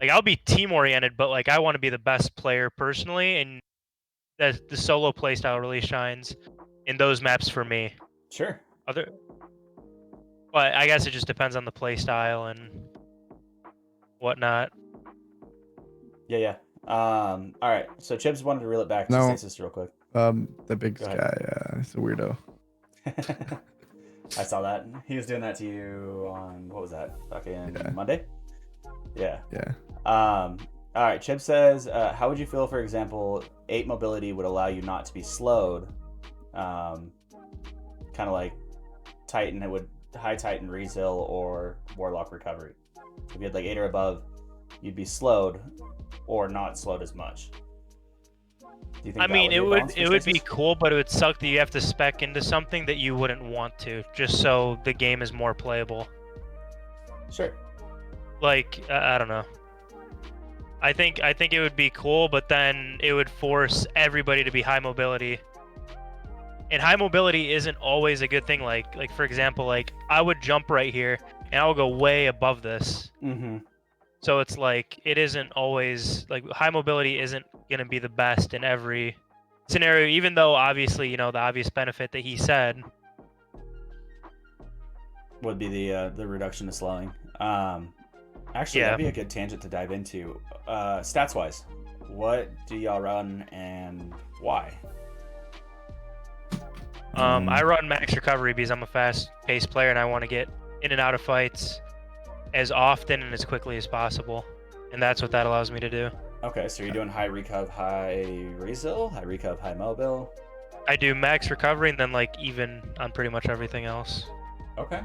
S3: I'll be team oriented, but like I want to be the best player personally, and the solo playstyle really shines in those maps for me.
S1: Sure.
S3: But I guess it just depends on the playstyle and whatnot.
S1: Yeah. All right. So Chips wanted to reel it back to
S2: No.
S1: stasis real quick.
S2: The big
S1: Go
S2: guy, he's a weirdo.
S1: I saw that. He was doing that to you on, what was that? Fucking
S2: Yeah.
S1: Monday? Yeah.
S2: Yeah.
S1: All right. Chip says, how would you feel, for example, 8 mobility would allow you not to be slowed? Kind of like Titan, it would high Titan Resil or Warlock recovery. If you had like 8 or above, you'd be slowed or not slowed as much. Do you think
S3: I mean,
S1: it
S3: would be cool, but it would suck that you have to spec into something that you wouldn't want to, just so the game is more playable.
S1: Sure.
S3: Like, I don't know. I think it would be cool, but then it would force everybody to be high mobility. And high mobility isn't always a good thing. Like for example, like I would jump right here and I will go way above this.
S1: Mm-hmm.
S3: So it's like it isn't always like high mobility isn't gonna be the best in every scenario, even though obviously, you know, the obvious benefit that he said
S1: Would be the reduction to slowing. Actually,
S3: Yeah.
S1: that'd be a good tangent to dive into. Stats wise, what do y'all run and why?
S3: I run max recovery because I'm a fast-paced player and I want to get in and out of fights as often and as quickly as possible, and that's what that allows me to do.
S1: Okay, so you're doing high recuv, high resil, high recuv, high mobile.
S3: I do max recovery and then like even on pretty much everything else.
S1: Okay.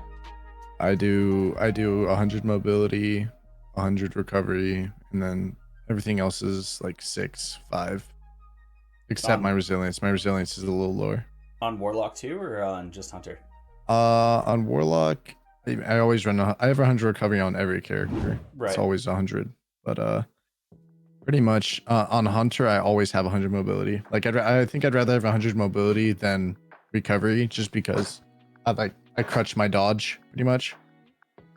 S2: I do 100 mobility, 100 recovery, and then everything else is like 6, 5. Except my resilience. My resilience is a little lower.
S1: On Warlock too, or on just Hunter?
S2: On Warlock, I always run. I have 100 recovery on every character.
S1: Right.
S2: It's always 100. But pretty much on Hunter, I always have 100 mobility. Like I think I'd rather have 100 mobility than recovery, just because I crutch my dodge pretty much.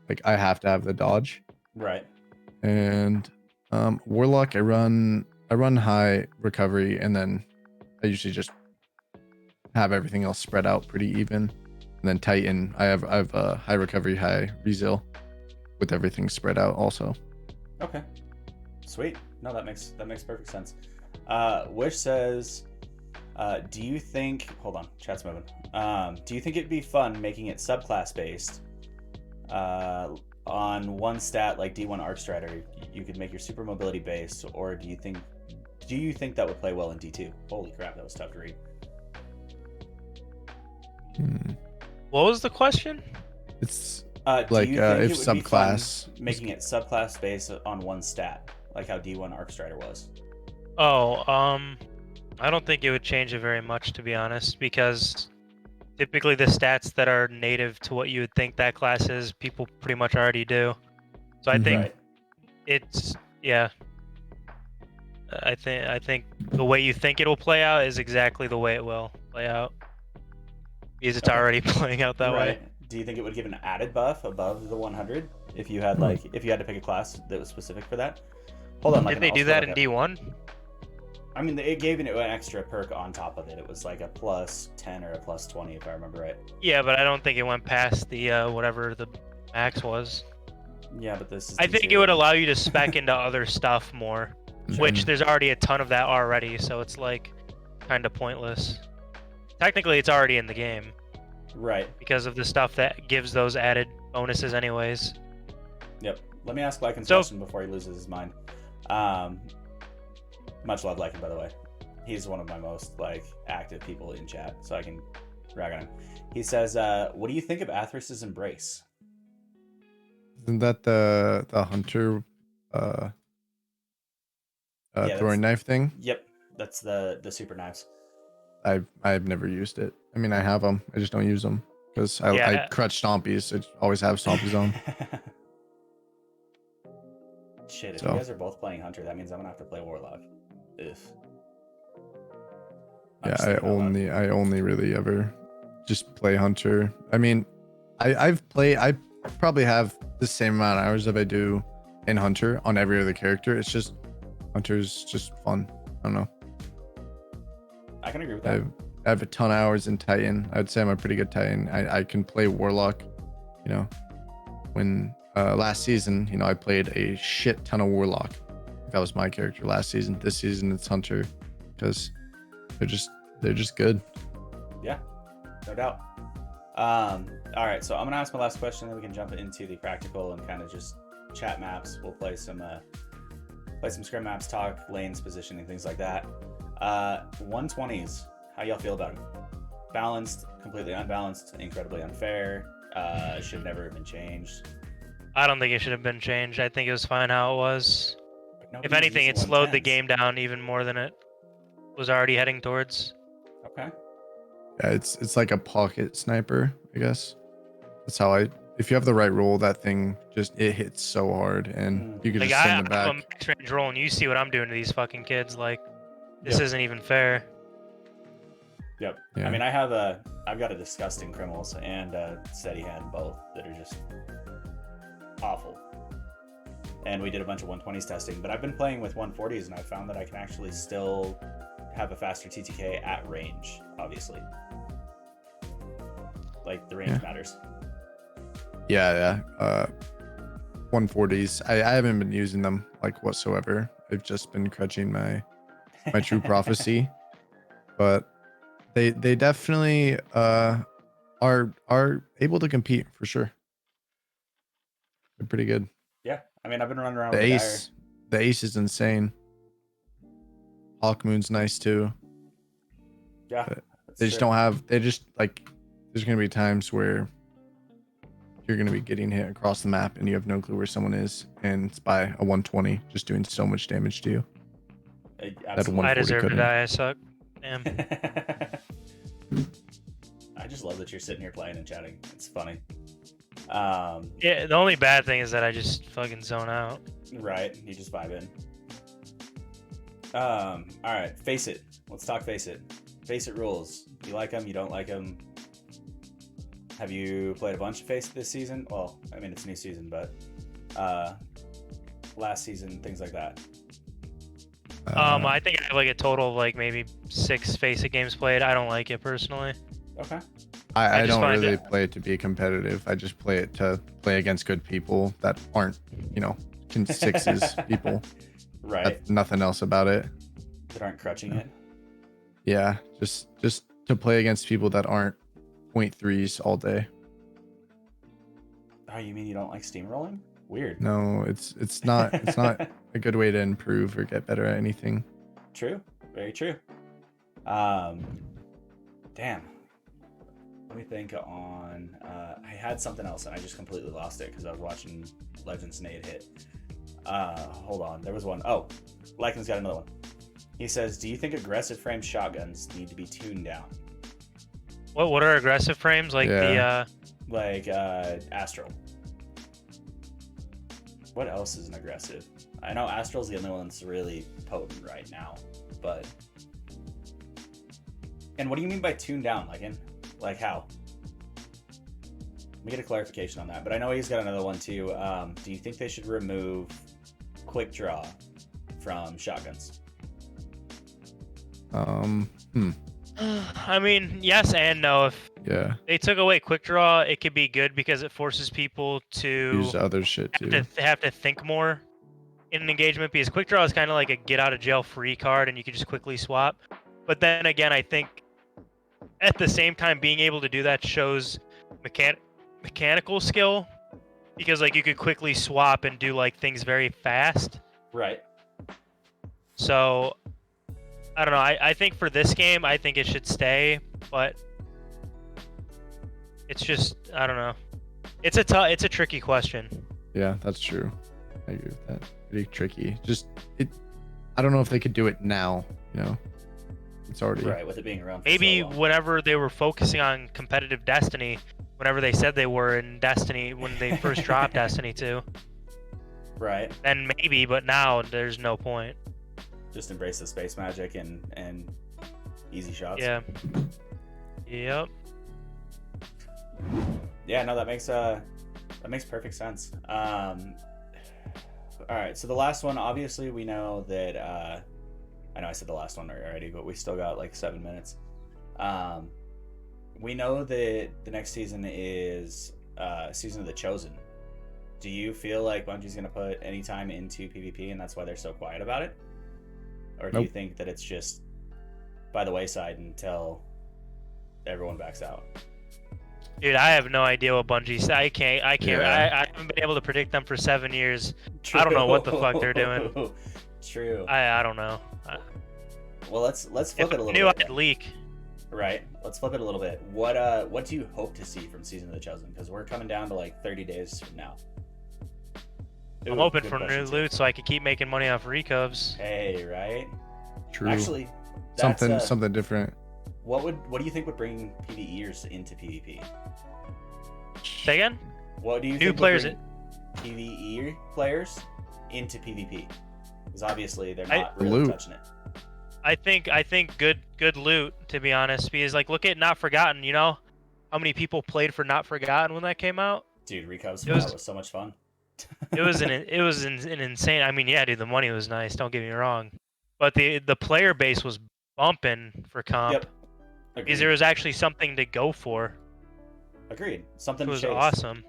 S2: Like I have to have the dodge.
S1: Right.
S2: And Warlock, I run high recovery, and then I usually just have everything else spread out pretty even. And then Titan, I have high recovery, high resil, with everything spread out also.
S1: Okay. Sweet. No, that makes perfect sense. Wish says, do you think? Hold on, chat's moving. Do you think it'd be fun making it subclass based? On one stat like D1 Arcstrider, you could make your super mobility based, or do you think that would play well in D2? Holy crap, that was tough to read.
S3: What was the question?
S2: It's
S1: do
S2: like
S1: you think
S2: if
S1: it would be fun
S2: subclass
S1: making it subclass based on one stat, like how D1 Arcstrider was.
S3: Oh, I don't think it would change it very much, to be honest, because typically the stats that are native to what you would think that class is, people pretty much already do. So I think
S1: Right.
S3: it's I think the way you think it'll play out is exactly the way it will play out, because it's
S1: Okay.
S3: already playing out that way.
S1: Do you think it would give an added buff above the 100 if you had if you had to pick a class that was specific for that? Hold on,
S3: Didn't they do that in D1?
S1: I mean, it gave it an extra perk on top of it. It was like a plus 10 or a plus 20, if I remember right.
S3: Yeah, but I don't think it went past the whatever the max was.
S1: Yeah, but this is.
S3: I think it would allow you to spec into other stuff more, which there's already a ton of that already, so it's like kind of pointless. Technically, it's already in the game.
S1: Right.
S3: Because of the stuff that gives those added bonuses anyways.
S1: Yep. Let me ask Lycan's
S3: So-
S1: question before he loses his mind. Much love, Lycan, by the way. He's one of my most active people in chat, so I can rag on him. He says, what do you think of Athrus's Embrace?
S2: Isn't that the hunter throwing knife thing?
S1: Yep. That's the super knives.
S2: I've never used it. I mean, I have them. I just don't use them because I crutch stompies. I always have stompies on.
S1: Shit, if you guys are both playing Hunter, that means I'm gonna have to play Warlock. Ugh.
S2: Yeah, I only really ever just play Hunter. I mean, I probably have the same amount of hours that I do in Hunter on every other character. It's just Hunter's just fun. I don't know.
S1: I can agree with that.
S2: I have a ton of hours in Titan. I'd say I'm a pretty good Titan. I can play Warlock. You know, when last season, you know, I played a shit ton of Warlock. That was my character last season. This season it's Hunter because they're just good.
S1: Yeah, no doubt. All right, so I'm gonna ask my last question, then we can jump into the practical and kind of just chat maps. We'll play some scrim maps, talk lanes, positioning, things like that. 120s, how y'all feel about them? Balanced, completely unbalanced, incredibly unfair. Should never have been changed.
S3: I don't think it should have been changed. I think it was fine how it was. If anything, it slowed the game down even more than it was already heading towards.
S1: Okay.
S2: Yeah, it's like a pocket sniper, I guess. That's how if you have the right roll, that thing it hits so hard, and you can
S3: Like,
S2: just send it back.
S3: I'm a max range roll, and you see what I'm doing to these fucking kids. Like, this isn't even fair.
S1: Yep.
S2: Yeah.
S1: I mean, I've got a disgusting criminals and a steady hand both that are just awful. And we did a bunch of 120s testing, but I've been playing with 140s, and I found that I can actually still have a faster TTK at range, obviously. Like, the range matters.
S2: Yeah. 140s. I haven't been using them like whatsoever. I've just been crutching my true prophecy, but they definitely are able to compete for sure. They're pretty good.
S1: Yeah, I mean, I've been running around
S2: The
S1: with
S2: ace. The ace is insane. Hawkmoon's nice too.
S1: Yeah,
S2: they just don't have. They just like. There's gonna be times where you're gonna be getting hit across the map and you have no clue where someone is, and it's by a 120 just doing so much damage to you.
S3: I deserve to die. I suck. Damn.
S1: I just love that you're sitting here playing and chatting. It's funny.
S3: Yeah, the only bad thing is that I just fucking zone out.
S1: Right, you just vibe in. All right, face it. Let's talk face it. Face it rules. You like them? You don't like them? Have you played a bunch of face it this season? Well, I mean, it's a new season, but last season, things like that.
S3: I think I have like a total of like maybe 6 face it games played. I don't like it personally.
S1: Okay.
S2: I don't really play it to be competitive. I just play it to play against good people that aren't, sixes people.
S1: Right.
S2: That's nothing else about it.
S1: That aren't crutching it.
S2: Yeah, just to play against people that aren't 0.3s all day.
S1: Oh, you mean you don't like steamrolling? Weird.
S2: No, it's not a good way to improve or get better at anything.
S1: True. Very true. Damn. Let me think on. I had something else and I just completely lost it because I was watching Legends Nade hit. Hold on. There was one. Oh, Lycan's got another one. He says, do you think aggressive frame shotguns need to be tuned down?
S3: What are aggressive frames? Like
S1: Astral. What else is an aggressive? I know Astral's the only one that's really potent right now, but. And what do you mean by tuned down, Lycan? Like how? Let me get a clarification on that. But I know he's got another one too. Do you think they should remove quick draw from shotguns?
S3: I mean, yes and no. If they took away quick draw, it could be good because it forces people to
S2: use other shit too.
S3: Have to think more in an engagement, because quick draw is kind of like a get out of jail free card and you can just quickly swap. But then again, I think at the same time being able to do that shows mechanical skill, because like you could quickly swap and do like things very fast.
S1: Right.
S3: So I don't know. I think for this game, I think it should stay, but it's just, I don't know. It's a tricky question.
S2: Yeah, that's true. I agree with that. Pretty tricky. I don't know if they could do it now, It's already
S1: right with it being around.
S3: Maybe whenever they were focusing on competitive Destiny, whenever they said they were in Destiny when they first dropped Destiny 2.
S1: Right.
S3: Then maybe, but now there's no point.
S1: Just embrace the space magic and easy shots.
S3: Yeah. Yep.
S1: Yeah, no, that makes perfect sense. All right, so the last one, obviously, we know that. I know I said the last one already, but we still got like 7 minutes. We know that the next season is Season of the Chosen. Do you feel like Bungie's going to put any time into PvP and that's why they're so quiet about it? Or do you think that it's just by the wayside until everyone backs out?
S3: Dude, I have no idea what Bungie said. I can't.
S2: Yeah.
S3: I haven't been able to predict them for 7 years.
S1: True.
S3: I don't know what the fuck they're doing.
S1: True.
S3: I don't know.
S1: Well, let's flip it a little
S3: Knew
S1: bit.
S3: I'd leak.
S1: Right. Let's flip it a little bit. What do you hope to see from Season of the Chosen? Because we're coming down to like 30 days from now.
S3: I'm hoping for new loot so I can keep making money off recovs.
S1: Hey, right?
S2: True.
S1: Actually, that's,
S2: something different.
S1: What do you think would bring PvEers into PvP?
S3: Say again?
S1: What do you
S3: New
S1: think
S3: players
S1: would bring PvE players into PvP? Because obviously they're not really touching it.
S3: I think good loot, to be honest, because like look at Not Forgotten. You know how many people played for Not Forgotten when that came out?
S1: Dude, Recov's was so much fun.
S3: It was an insane. I mean, yeah, dude, the money was nice. Don't get me wrong, but the player base was bumping for comp.
S1: Yep.
S3: Because there was actually something to go for.
S1: Agreed. Something
S3: was
S1: to chase.
S3: Awesome.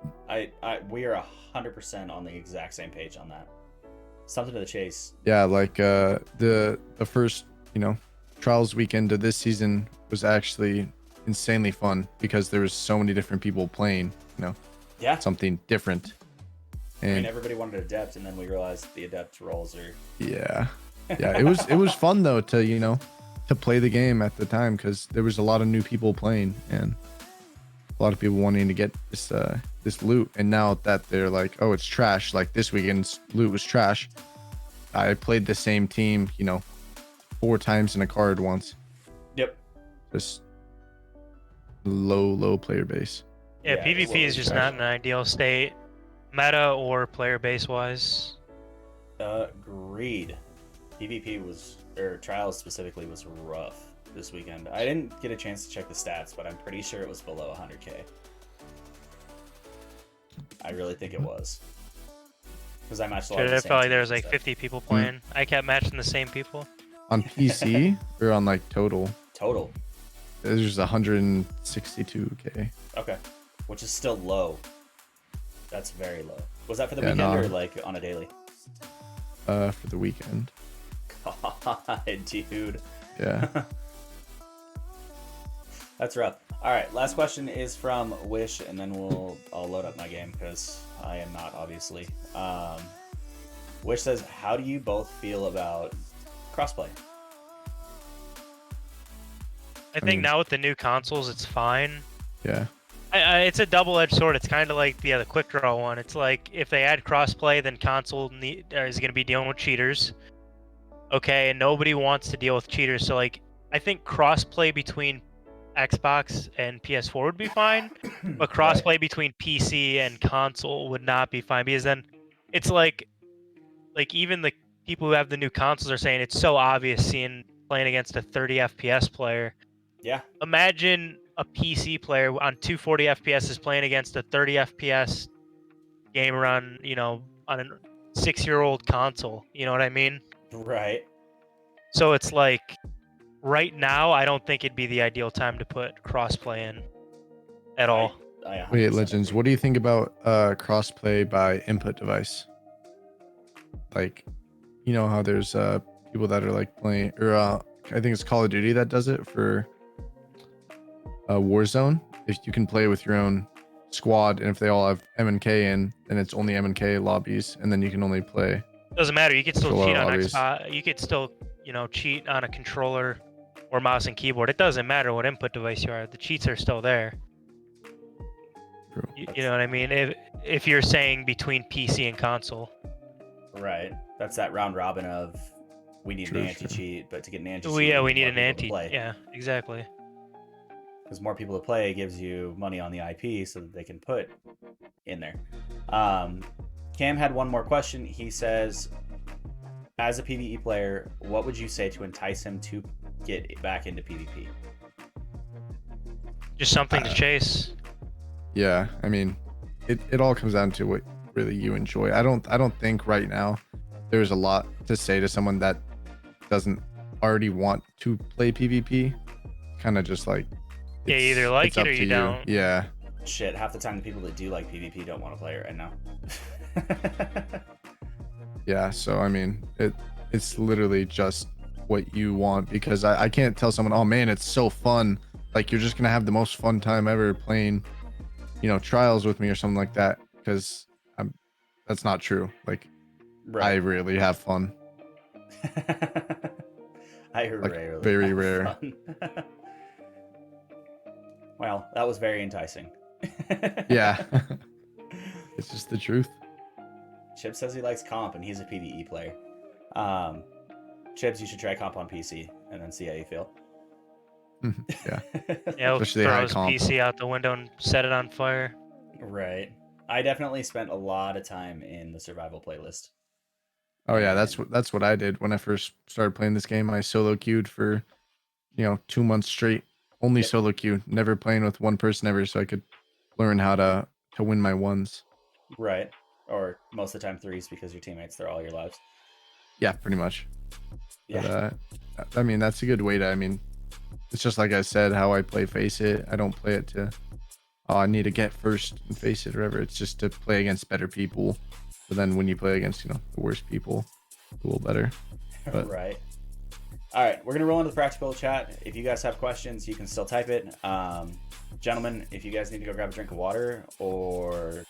S1: We are 100% on the exact same page on that. Something to the chase.
S2: Yeah, like the first, trials weekend of this season was actually insanely fun because there was so many different people playing,
S1: Yeah.
S2: something different. And
S1: I mean, everybody wanted Adept, and then we realized the Adept roles are.
S2: Yeah, it was fun though to to play the game at the time because there was a lot of new people playing and a lot of people wanting to get this loot. And now that they're like, oh, it's trash. Like this weekend's loot was trash. I played the same team, 4 times in a card once.
S1: Yep.
S2: Just low player base.
S3: Yeah, PvP is just not an ideal state, meta or player base wise.
S1: Agreed. PvP Trials specifically was rough this weekend. I didn't get a chance to check the stats, but I'm pretty sure it was below 100k. I really think it was. Because I matched a lot of the
S3: I
S1: same
S3: felt like there
S1: teams
S3: was like
S1: and
S3: 50 people playing. I kept matching the same people.
S2: On PC or on like total?
S1: Total.
S2: There's 162k.
S1: Okay. Which is still low. That's very low. Was that for the weekend or like on a daily?
S2: For the weekend.
S1: God, dude.
S2: Yeah.
S1: That's rough. All right, last question is from Wish, and then I'll load up my game because I am not, obviously. Wish says, how do you both feel about crossplay?
S3: I think now with the new consoles, it's fine.
S2: Yeah.
S3: It's a double-edged sword. It's kind of like the quick draw one. It's like if they add crossplay, then console is going to be dealing with cheaters. Okay, and nobody wants to deal with cheaters. So like, I think crossplay between Xbox and PS4 would be fine, but crossplay between PC and console would not be fine because then it's like even the people who have the new consoles are saying it's so obvious playing against a 30 FPS player.
S1: Yeah.
S3: Imagine a PC player on 240 FPS is playing against a 30 FPS gamer on a 6-year-old console. You know what I mean?
S1: Right.
S3: So it's like right now, I don't think it'd be the ideal time to put crossplay in at all.
S2: Wait, Legends, what do you think about crossplay by input device? Like, how there's people that are like playing, or I think it's Call of Duty that does it for Warzone. If you can play with your own squad, and if they all have M&K in, then it's only M&K lobbies, and then you can only play.
S3: Doesn't matter. You could still cheat on
S2: lobbies.
S3: Xbox. You could still, cheat on a controller or mouse and keyboard. It doesn't matter what input device you are. The cheats are still there.
S2: True.
S3: You know what I mean? If you're saying between PC and console.
S1: Right. That's that round robin of we need an anti-cheat, but to get an anti-cheat,
S3: we need an anti. Yeah, exactly.
S1: Because more people to play gives you money on the IP so that they can put in there. Cam had one more question. He says, as a PvE player, what would you say to entice him to get back into PvP?
S3: Just something to chase.
S2: Yeah, I mean, it all comes down to what really you enjoy. I don't think right now there's a lot to say to someone that doesn't already want to play PvP. Kind of just like,
S3: Yeah, you either like
S2: it's
S3: it
S2: up
S3: or
S2: to
S3: you don't.
S2: Yeah.
S1: Shit, half the time the people that do like PvP don't want to play it right now.
S2: Yeah, so I mean, it's literally just what you want, because I can't tell someone, oh man, it's so fun. Like, you're just gonna have the most fun time ever playing, trials with me or something like that, because that's not true. Like, I
S1: Right.
S2: really have fun.
S1: I
S2: Like,
S1: rarely
S2: very
S1: have
S2: rare.
S1: fun. Well, that was very enticing.
S2: Yeah. It's just the truth.
S1: Chip says he likes comp and he's a PvE player. Chips, you should try comp on PC and then see how you feel.
S2: Yeah.
S3: Yeah,
S2: Especially
S3: throw
S2: high
S3: his
S2: comp.
S3: PC out the window and set it on fire.
S1: Right. I definitely spent a lot of time in the survival playlist.
S2: Oh yeah,
S1: And-
S2: that's what I did when I first started playing this game. I solo queued for 2 months straight. Only
S1: Yep.
S2: solo queue, never playing with one person ever, so I could learn how to win my ones.
S1: Right. Or most of the time threes because your teammates throw all your lives.
S2: Yeah, pretty much.
S1: Yeah.
S2: But I mean, that's a good way to. I mean, it's just like I said, how I play Face It. I don't play it to, oh, I need to get first and Face It or whatever. It's just to play against better people. But then when you play against the worst people, a little better. But
S1: Right. All right, we're gonna roll into the practical chat. If you guys have questions, you can still type it. Gentlemen, if you guys need to go grab a drink of water or